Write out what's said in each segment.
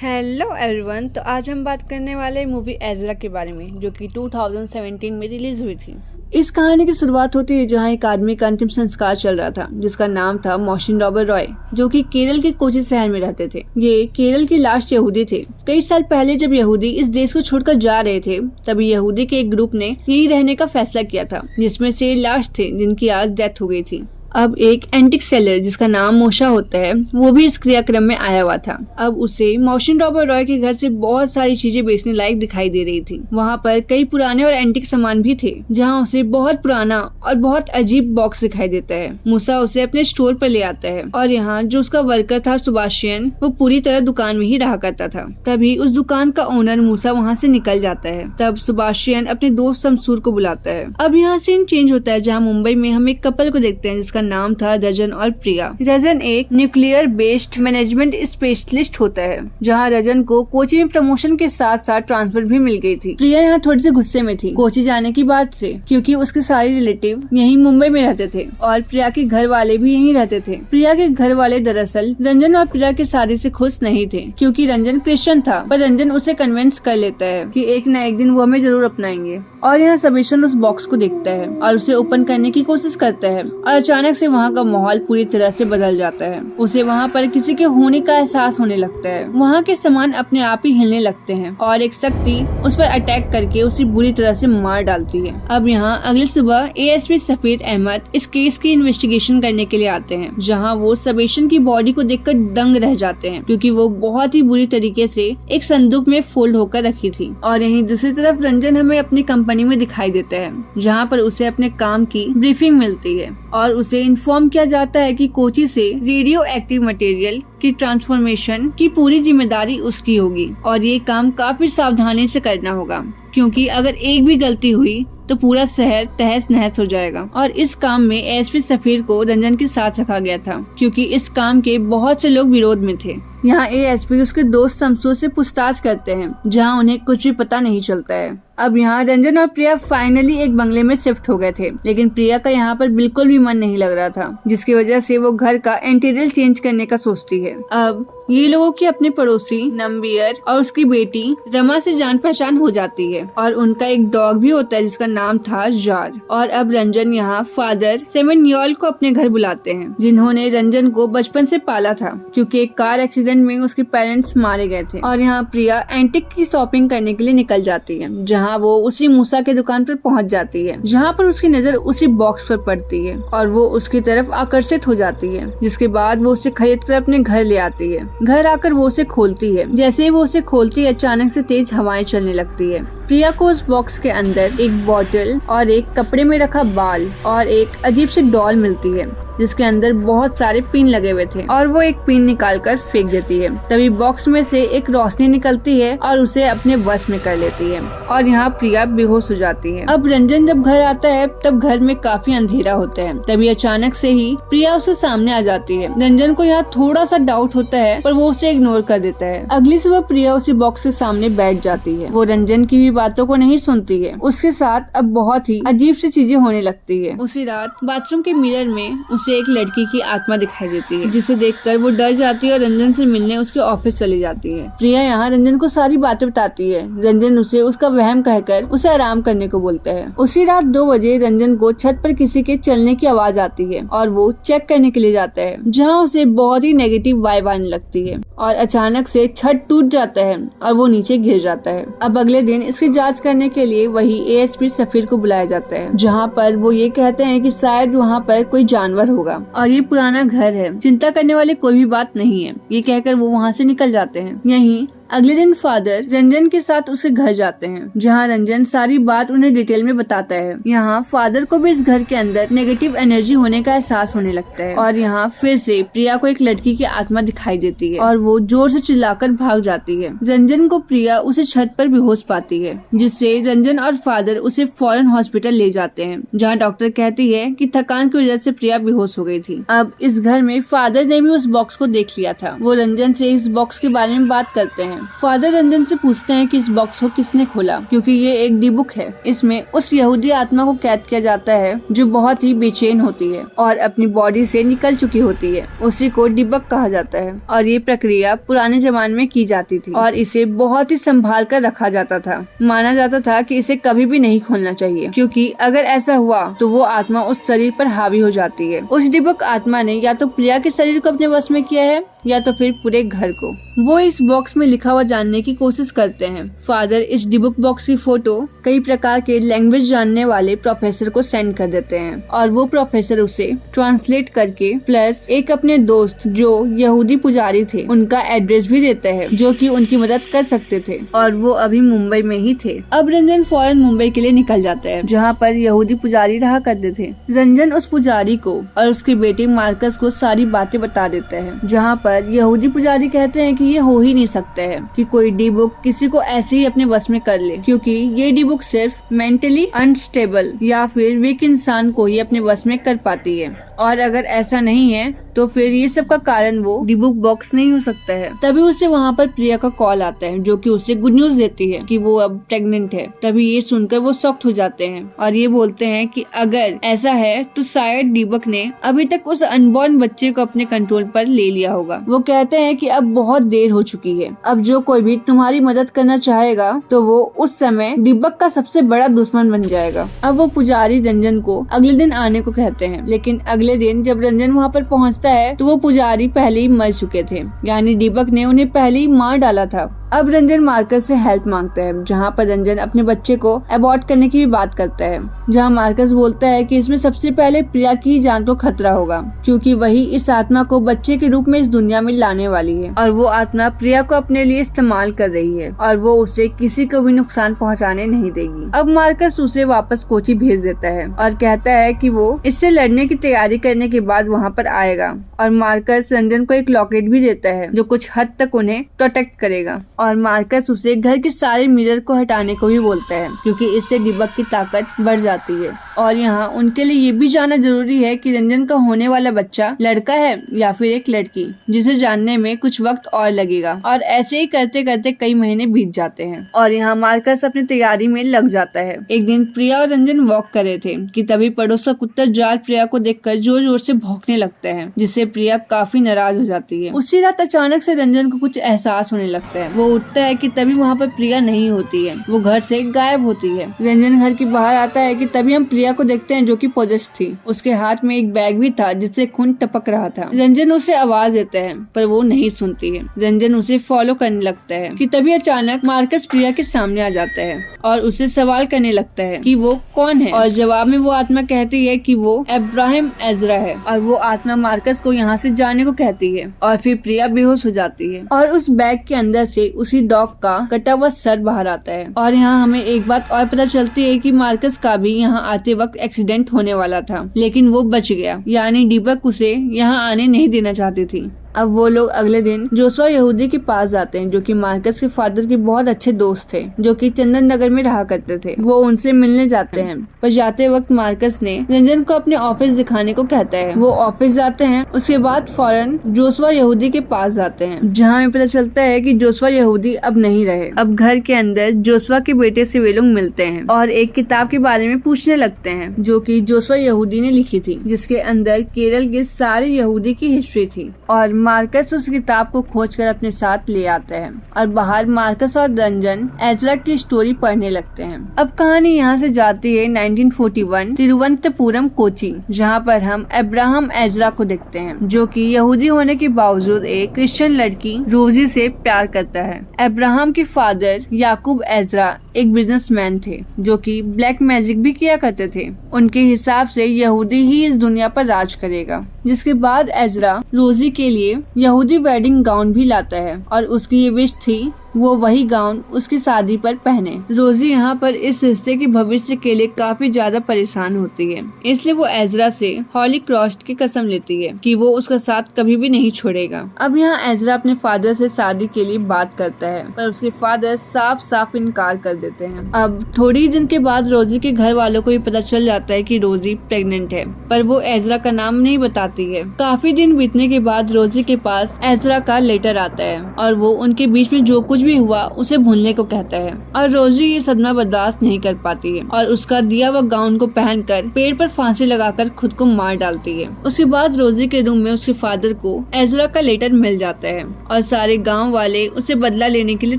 Hello everyone. तो आज हम बात करने वाले मूवी एज़रा के बारे में, जो कि 2017 में रिलीज हुई थी। इस कहानी की शुरुआत होती है जहां एक आदमी का अंतिम संस्कार चल रहा था, जिसका नाम था मोहसिन रॉबर्ट रॉय, जो कि केरल के कोची शहर में रहते थे। ये केरल के लास्ट यहूदी थे। कई साल पहले जब यहूदी इस देश को छोड़कर जा रहे थे, तभी यहूदी के एक ग्रुप ने यही रहने का फैसला किया था, जिसमें से लास्ट थे जिनकी आज डेथ हो गई थी। अब एक एंटिक सेलर जिसका नाम मोशा होता है, वो भी इस क्रियाक्रम में आया हुआ था। अब उसे मोहसिन रॉबर्ट रॉय के घर से बहुत सारी चीजें बेचने लायक दिखाई दे रही थी। वहाँ पर कई पुराने और एंटिक सामान भी थे, जहाँ उसे बहुत पुराना और बहुत अजीब बॉक्स दिखाई देता है। मूसा उसे अपने स्टोर पर ले आता है और यहाँ जो उसका वर्कर था सुबाशियन, वो पूरी तरह दुकान में ही रहा करता था। तभी उस दुकान का ओनर मूसा वहाँ से निकल जाता है। तब सुबाशियन अपने दोस्त शमसूर को बुलाता है। अब यहाँ सीन चेंज होता है, जहाँ मुंबई में हम एक कपल को देखते हैं जिसका नाम था रजन और प्रिया। रजन एक न्यूक्लियर बेस्ड मैनेजमेंट स्पेशलिस्ट होता है, जहाँ रजन को कोची में प्रमोशन के साथ साथ ट्रांसफर भी मिल गई थी। प्रिया यहाँ थोड़ी सी गुस्से में थी कोची जाने की बात से, क्योंकि उसके सारे रिलेटिव यहीं मुंबई में रहते थे और प्रिया के घर वाले भी यहीं रहते थे। प्रिया के घर वाले दरअसल रंजन और प्रिया की शादी से खुश नहीं थे, क्योंकि रंजन क्रिश्चियन था, पर रंजन उसे कन्विंस कर लेता है कि एक न एक दिन वो हमें जरूर अपनाएंगे। और यहाँ सबेशन उस बॉक्स को देखता है और उसे ओपन करने की कोशिश करता है, और अचानक से वहाँ का माहौल पूरी तरह से बदल जाता है। उसे वहाँ पर किसी के होने का एहसास होने लगता है। वहाँ के सामान अपने आप ही हिलने लगते हैं और एक शक्ति उस पर अटैक करके उसे बुरी तरह से मार डालती है। अब यहाँ अगली सुबह एएसपी सफीर अहमद इस केस की इन्वेस्टिगेशन करने के लिए आते हैं, जहाँ वो सबेशन की बॉडी को देखकर दंग रह जाते हैं, क्योंकि वो बहुत ही बुरी तरीके से एक संदूक में फोल्ड होकर रखी थी। और यहीं दूसरी तरफ रंजन हमें अपनी कंपनी में दिखाई देता है, जहाँ पर उसे अपने काम की ब्रीफिंग मिलती है और उसे इन्फॉर्म किया जाता है कि कोची से रेडियो एक्टिव मटेरियल की ट्रांसफॉर्मेशन की पूरी जिम्मेदारी उसकी होगी और ये काम काफी सावधानी से करना होगा, क्योंकि अगर एक भी गलती हुई तो पूरा शहर तहस नहस हो जाएगा। और इस काम में एसपी सफीर को रंजन के साथ रखा गया था, क्योंकि इस काम के बहुत से लोग विरोध में थे। यहाँ एएसपी उसके दोस्त शमसूर से पूछताछ करते हैं, जहाँ उन्हें कुछ भी पता नहीं चलता है। अब यहाँ रंजन और प्रिया फाइनली एक बंगले में शिफ्ट हो गए थे, लेकिन प्रिया का यहाँ पर बिल्कुल भी मन नहीं लग रहा था, जिसकी वजह से वो घर का इंटीरियर चेंज करने का सोचती है। अब ये लोगों की अपने पड़ोसी नंबियर और उसकी बेटी रमा से जान पहचान हो जाती है, और उनका एक डॉग भी होता है जिसका नाम था जार। और अब रंजन यहाँ फादर सेमेन्योल को अपने घर बुलाते हैं, जिन्होंने रंजन को बचपन से पाला था, क्योंकि एक कार एक्सीडेंट में उसके पेरेंट्स मारे गए थे। और यहाँ प्रिया एंटिक की शॉपिंग करने के लिए निकल जाती है, जहाँ वो उसी मूसा के दुकान पर पहुँच जाती है, जहाँ पर उसकी नजर उसी बॉक्स पर पड़ती है और वो उसकी तरफ आकर्षित हो जाती है, जिसके बाद वो उसे खरीद कर अपने घर ले आती है। घर आकर वो उसे खोलती है। जैसे ही वो उसे खोलती है, अचानक से तेज हवाएं चलने लगती है। प्रिया को उस बॉक्स के अंदर एक बॉटल और एक कपड़े में रखा बाल और एक अजीब सी डॉल मिलती है, जिसके अंदर बहुत सारे पिन लगे हुए थे, और वो एक पिन निकालकर फेंक देती है। तभी बॉक्स में से एक रोशनी निकलती है और उसे अपने वश में कर लेती है, और यहाँ प्रिया बेहोश हो जाती है। अब रंजन जब घर आता है, तब घर में काफी अंधेरा होता है। तभी अचानक से ही प्रिया उसके सामने आ जाती है। रंजन को यहाँ थोड़ा सा डाउट होता है, पर वो उसे इग्नोर कर देता है। अगली सुबह प्रिया उसी बॉक्स के सामने बैठ जाती है। वो रंजन की भी बातों को नहीं सुनती है। उसके साथ अब बहुत ही अजीब सी चीजें होने लगती है। उसी रात बाथरूम के मिरर में उसे एक लड़की की आत्मा दिखाई देती है, जिसे देखकर वो डर जाती है और रंजन से मिलने उसके ऑफिस चली जाती है। प्रिया यहाँ रंजन को सारी बातें बताती है। रंजन उसे उसका वहम कहकर उसे आराम करने को बोलता है। उसी रात 2 बजे रंजन को छत पर किसी के चलने की आवाज आती है और वो चेक करने के लिए जाता है, जहाँ उसे बहुत ही नेगेटिव वाइब आने लगती है और अचानक से छत टूट जाता है और वो नीचे गिर जाता है। अब अगले दिन इसकी जाँच करने के लिए वही एएसपी सफीर को बुलाया जाता है, जहाँ पर वो ये कहते हैं कि शायद वहाँ पर कोई जानवर होगा और ये पुराना घर है, चिंता करने वाली कोई भी बात नहीं है। ये कहकर वो वहाँ से निकल जाते हैं। यहीं अगले दिन फादर रंजन के साथ उसे घर जाते हैं, जहाँ रंजन सारी बात उन्हें डिटेल में बताता है। यहाँ फादर को भी इस घर के अंदर नेगेटिव एनर्जी होने का एहसास होने लगता है और यहाँ फिर से प्रिया को एक लड़की की आत्मा दिखाई देती है और वो जोर से चिल्लाकर भाग जाती है। रंजन को प्रिया उसे छत पर बेहोश पाती है, जिससे रंजन और फादर उसे फौरन हॉस्पिटल ले जाते हैं, जहाँ डॉक्टर कहती है कि थकान की वजह से प्रिया बेहोश हो गई थी। अब इस घर में फादर ने भी उस बॉक्स को देख लिया था। वो रंजन से इस बॉक्स के बारे में बात करते हैं फादर रंजन से पूछते हैं कि इस बॉक्स को किसने खोला, क्योंकि ये एक डिबुक है। इसमें उस यहूदी आत्मा को कैद किया जाता है जो बहुत ही बेचैन होती है और अपनी बॉडी से निकल चुकी होती है। उसी को डिबक कहा जाता है और ये प्रक्रिया पुराने जमाने में की जाती थी और इसे बहुत ही संभाल कर रखा जाता था। माना जाता था कि इसे कभी भी नहीं खोलना चाहिए, क्योंकि अगर ऐसा हुआ तो वो आत्मा उस शरीर पर हावी हो जाती है। उस डिबक आत्मा ने या तो प्रिया के शरीर को अपने वश में किया है या तो फिर पूरे घर को। वो इस बॉक्स में लिखा हुआ जानने की कोशिश करते हैं। फादर इस डिबुक बॉक्स की फोटो कई प्रकार के लैंग्वेज जानने वाले प्रोफेसर को सेंड कर देते हैं और वो प्रोफेसर उसे ट्रांसलेट करके प्लस एक अपने दोस्त जो यहूदी पुजारी थे उनका एड्रेस भी देते हैं, जो कि उनकी मदद कर सकते थे और वो अभी मुंबई में ही थे। अब रंजन फौरन मुंबई के लिए निकल जाते हैं, जहाँ पर यहूदी पुजारी रहा करते थे। रंजन उस पुजारी को और उसके बेटे मार्कस को सारी बातें बता देते हैं, जहाँ पर यहूदी पुजारी कहते हैं कि ये हो ही नहीं सकता है कि कोई डी बुक किसी को ऐसे ही अपने बस में कर ले, क्योंकि ये डी बुक सिर्फ मेंटली अनस्टेबल या फिर वीक इंसान को ही अपने बस में कर पाती है और अगर ऐसा नहीं है तो फिर ये सब का कारण वो डिबुक बॉक्स नहीं हो सकता है। तभी उसे वहाँ पर प्रिया का कॉल आता है, जो कि उसे गुड न्यूज देती है कि वो अब प्रेग्नेंट है। तभी ये सुनकर वो शॉक्ड हो जाते हैं और ये बोलते हैं कि अगर ऐसा है तो शायद डिबक ने अभी तक उस अनबॉर्न बच्चे को अपने कंट्रोल पर ले लिया होगा। वो कहते हैं कि अब बहुत देर हो चुकी है, अब जो कोई भी तुम्हारी मदद करना चाहेगा तो वो उस समय डिबक का सबसे बड़ा दुश्मन बन जाएगा। अब वो पुजारी रंजन को अगले दिन आने को कहते हैं, लेकिन अगले दिन जब रंजन वहाँ पर पहुँचता है तो वो पुजारी पहले ही मर चुके थे, यानी डिबक ने उन्हें पहले ही मार डाला था। अब रंजन मार्कस से हेल्प मांगता है, जहाँ पर रंजन अपने बच्चे को अबॉर्ट करने की भी बात करता है, जहाँ मार्कस बोलता है कि इसमें सबसे पहले प्रिया की जान को खतरा होगा, क्योंकि वही इस आत्मा को बच्चे के रूप में इस दुनिया में लाने वाली है और वो आत्मा प्रिया को अपने लिए इस्तेमाल कर रही है और वो उसे किसी को भी नुकसान पहुँचाने नहीं देगी। अब मार्कस उसे वापस कोची भेज देता है और कहता है कि वो इससे लड़ने की तैयारी करने के बाद वहाँ पर आएगा और मार्कस रंजन को एक लॉकेट भी देता है जो कुछ हद तक उन्हें प्रोटेक्ट करेगा और मार्कस उसे घर के सारे मिरर को हटाने को भी बोलता है, क्योंकि इससे डिबक की ताकत बढ़ जाती है। और यहाँ उनके लिए ये भी जानना जरूरी है कि रंजन का होने वाला बच्चा लड़का है या फिर एक लड़की, जिसे जानने में कुछ वक्त और लगेगा। और ऐसे ही करते करते कई महीने बीत जाते हैं और यहाँ मार्कस अपनी तैयारी में लग जाता है। एक दिन प्रिया और रंजन वॉक कर रहे थे कि तभी पड़ोस का कुत्ता जाल प्रिया को देखकर जोर जोर से भौंकने लगता है, जिससे प्रिया काफी नाराज हो जाती है। उसी रात अचानक से रंजन को कुछ एहसास होने लगता है। वो उठता है कि तभी वहाँ पर प्रिया नहीं होती है, वो घर से गायब होती है। रंजन घर के बाहर आता है कि तभी हम प्रिया को देखते हैं, जो कि पोजेस थी। उसके हाथ में एक बैग भी था जिससे खून टपक रहा था। रंजन उसे आवाज देता है पर वो नहीं सुनती है। रंजन उसे फॉलो करने लगता है कि तभी अचानक मार्कस प्रिया के सामने आ जाता है और उससे सवाल करने लगता है कि वो कौन है और जवाब में वो आत्मा कहती है कि वो अब्राहम एजरा है और वो आत्मा मार्कस को यहाँ से जाने को कहती है और फिर प्रिया बेहोश हो जाती है और उस बैग के अंदर से उसी डॉग का कटा हुआ सर बाहर आता है। और यहाँ हमें एक बात और पता चलती है कि मार्कस का भी यहाँ आते वक्त एक्सीडेंट होने वाला था, लेकिन वो बच गया, यानी डिबक उसे यहाँ आने नहीं देना चाहती थी। अब वो लोग अगले दिन जोशुआ यहूदी के पास जाते हैं, जो कि मार्कस के फादर के बहुत अच्छे दोस्त थे, जो कि चंदन नगर में रहा करते थे। वो उनसे मिलने जाते हैं, पर जाते वक्त मार्कस ने रंजन को अपने ऑफिस दिखाने को कहता है। वो ऑफिस जाते हैं, उसके बाद फौरन जोशुआ यहूदी के पास जाते हैं, जहाँ हमें पता चलता है कि जोशुआ यहूदी अब नहीं रहे। अब घर के अंदर जोशुआ के बेटे से वे लोग मिलते हैं और एक किताब के बारे में पूछने लगते हैं, जो कि जोशुआ यहूदी ने लिखी थी, जिसके अंदर केरल के सारे यहूदी की हिस्ट्री थी। और मार्कस उस किताब को खोजकर अपने साथ ले आता है और बाहर मार्कस और रंजन एजरा की स्टोरी पढ़ने लगते हैं। अब कहानी यहाँ से जाती है 1941 तिरुवनंतपुरम कोची, जहाँ पर हम अब्राहम एजरा को देखते हैं, जो कि यहूदी होने के बावजूद एक क्रिश्चियन लड़की रोजी से प्यार करता है। अब्राहम के फादर याकूब एजरा एक बिजनेसमैन थे, जो कि ब्लैक मैजिक भी किया करते थे। उनके हिसाब से यहूदी ही इस दुनिया पर राज करेगा। जिसके बाद एजरा रोजी के लिए यहूदी वेडिंग गाउन भी लाता है और उसकी ये विश थी वो वही गाउन उसकी शादी पर पहने। रोजी यहाँ पर इस रिश्ते के भविष्य के लिए काफी ज्यादा परेशान होती है, इसलिए वो एजरा से हॉली क्रॉस की कसम लेती है कि वो उसका साथ कभी भी नहीं छोड़ेगा। अब यहाँ एजरा अपने फादर से शादी के लिए बात करता है, पर उसके फादर साफ साफ इनकार कर देते हैं। अब थोड़ी दिन के बाद रोजी के घर वालों को भी पता चल जाता है कि रोजी प्रेग्नेंट है, पर वो एजरा का नाम नहीं बताती है। काफी दिन बीतने के बाद रोजी के पास एजरा का लेटर आता है और वो उनके बीच में जो कुछ भी हुआ उसे भूलने को कहता है और रोजी ये सदमा बर्दाश्त नहीं कर पाती है और उसका दिया हुआ गाउन को पहनकर पेड़ पर फांसी लगाकर खुद को मार डालती है। उसके बाद रोजी के रूम में उसके फादर को एजरा का लेटर मिल जाता है और सारे गाँव वाले उसे बदला लेने के लिए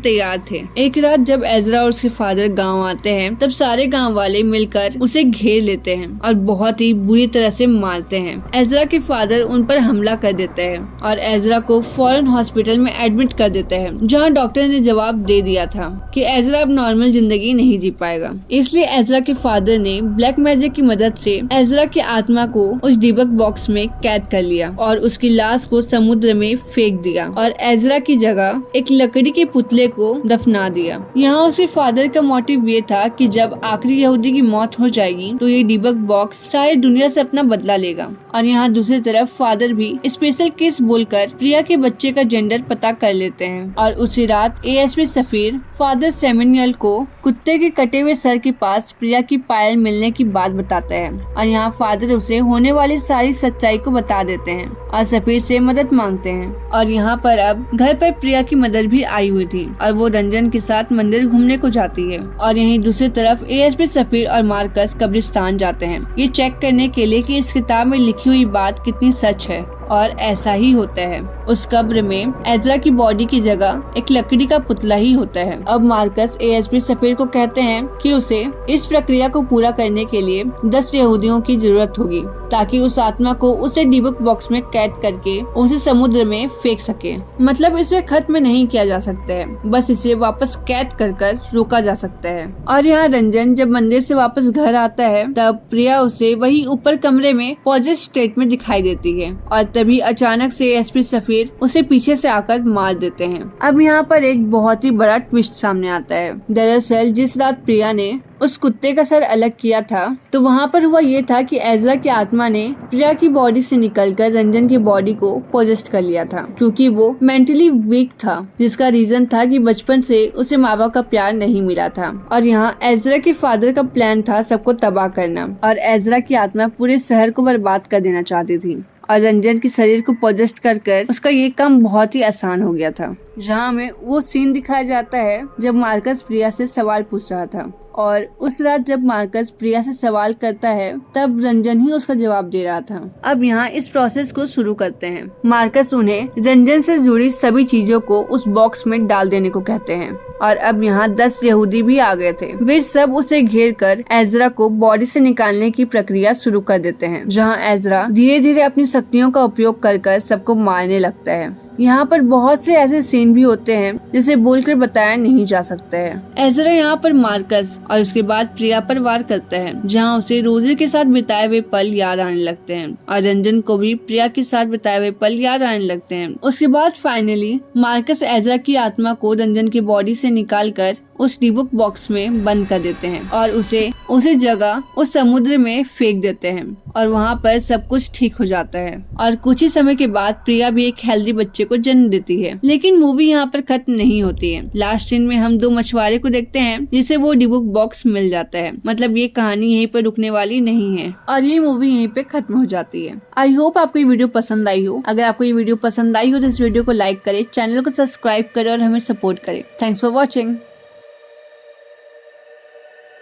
तैयार थे। एक रात जब एजरा और उसके फादर गाँव आते हैं तब सारे गाँव वाले मिलकर उसे घेर लेते हैं और बहुत ही बुरी तरह से मारते हैं। एजरा के फादर उन पर हमला कर देते हैं और एजरा को फौरन हॉस्पिटल में एडमिट कर देते हैं, जहां डॉक्टर ने जवाब दे दिया था कि एजरा अब नॉर्मल जिंदगी नहीं जी पाएगा। इसलिए एजरा के फादर ने ब्लैक मैजिक की मदद से एजरा की आत्मा को उस डिबक बॉक्स में कैद कर लिया और उसकी लाश को समुद्र में फेंक दिया और एजरा की जगह एक लकड़ी के पुतले को दफना दिया। यहाँ उसके फादर का मोटिव ये था कि जब आखिरी यहूदी की मौत हो जाएगी तो ये डिबक बॉक्स सारी दुनिया से अपना बदला लेगा। और यहाँ दूसरी तरफ फादर भी स्पेशल केस बोलकर प्रिया के बच्चे का जेंडर पता कर लेते हैं और उसी रात एएसपी सफीर फादर सेमेनियल को कुत्ते के कटे हुए सर के पास प्रिया की पायल मिलने की बात बताता है और यहाँ फादर उसे होने वाली सारी सच्चाई को बता देते हैं और सफीर से मदद मांगते हैं। और यहाँ पर अब घर पर प्रिया की मदर भी आई हुई थी और वो रंजन के साथ मंदिर घूमने को जाती है। और यहीं दूसरी तरफ एएसपी सफीर और मार्कस कब्रिस्तान जाते हैं ये चेक करने के लिए कि इस किताब में लिखी हुई बात कितनी सच है। और ऐसा ही होता है, उस कब्र में एजरा की बॉडी की जगह एक लकड़ी का पुतला ही होता है। अब मार्कस एएसपी सफीर को कहते हैं कि उसे इस प्रक्रिया को पूरा करने के लिए 10 यहूदियों की जरूरत होगी ताकि उस आत्मा को उसे डिबक बॉक्स में कैद करके उसे समुद्र में फेंक सके। मतलब इसे खत्म नहीं किया जा सकता है, बस इसे वापस कैद कर रोका जा सकता है। और यहाँ रंजन जब मंदिर से वापस घर आता है तब प्रिया उसे वही ऊपर कमरे में पॉजिटिव स्टेट में दिखाई देती है और तभी अचानक से एएसपी सफीर उसे पीछे से आकर मार देते हैं। अब यहाँ पर एक बहुत ही बड़ा ट्विस्ट सामने आता है। दरअसल जिस रात प्रिया ने उस कुत्ते का सर अलग किया था तो वहाँ पर हुआ ये था कि एजरा की आत्मा ने प्रिया की बॉडी से निकलकर रंजन की बॉडी को पोजेस्ट कर लिया था क्योंकि वो मेंटली वीक था, जिसका रीजन था कि बचपन से उसे माँ बाप का प्यार नहीं मिला था। और यहाँ एजरा के फादर का प्लान था सबको तबाह करना और एजरा की आत्मा पूरे शहर को बर्बाद कर देना चाहती थी और रंजन के शरीर को पोजेस्ट कर उसका ये काम बहुत ही आसान हो गया था। जहाँ हमें वो सीन दिखाया जाता है जब मार्कस प्रिया से सवाल पूछ रहा था और उस रात जब मार्कस प्रिया से सवाल करता है तब रंजन ही उसका जवाब दे रहा था। अब यहाँ इस प्रोसेस को शुरू करते हैं। मार्कस उन्हें रंजन से जुड़ी सभी चीजों को उस बॉक्स में डाल देने को कहते हैं और अब यहाँ 10 यहूदी भी आ गए थे। वे सब उसे घेर कर एजरा को बॉडी से निकालने की प्रक्रिया शुरू कर देते हैं, जहाँ एजरा धीरे धीरे अपनी शक्तियों का उपयोग कर सबको मारने लगता है। यहाँ पर बहुत से ऐसे सीन भी होते हैं जिसे बोलकर बताया नहीं जा सकता है। एजरा यहाँ पर मार्कस और उसके बाद प्रिया पर वार करता है, जहाँ उसे रोजी के साथ बिताए हुए पल याद आने लगते हैं और रंजन को भी प्रिया के साथ बिताए हुए पल याद आने लगते हैं। उसके बाद फाइनली मार्कस एजरा की आत्मा को रंजन की बॉडी से निकालकर उस डिबक बॉक्स में बंद कर देते हैं और उसी जगह उस समुद्र में फेंक देते हैं और वहाँ पर सब कुछ ठीक हो जाता है। और कुछ ही समय के बाद प्रिया भी एक हेल्दी बच्चे को जन्म देती है। लेकिन मूवी यहाँ पर खत्म नहीं होती है। लास्ट सीन में हम 2 मछुआरे को देखते हैं जिसे वो डिबक बॉक्स मिल जाता है। मतलब ये कहानी यहीं पर रुकने वाली नहीं है और ये मूवी यहीं पे खत्म हो जाती है। आई होप आपको ये वीडियो पसंद आई हो। अगर आपको ये वीडियो पसंद आई हो तो इस वीडियो को लाइक करे, चैनल को सब्सक्राइब करे और हमें सपोर्ट करे। Thanks for watching.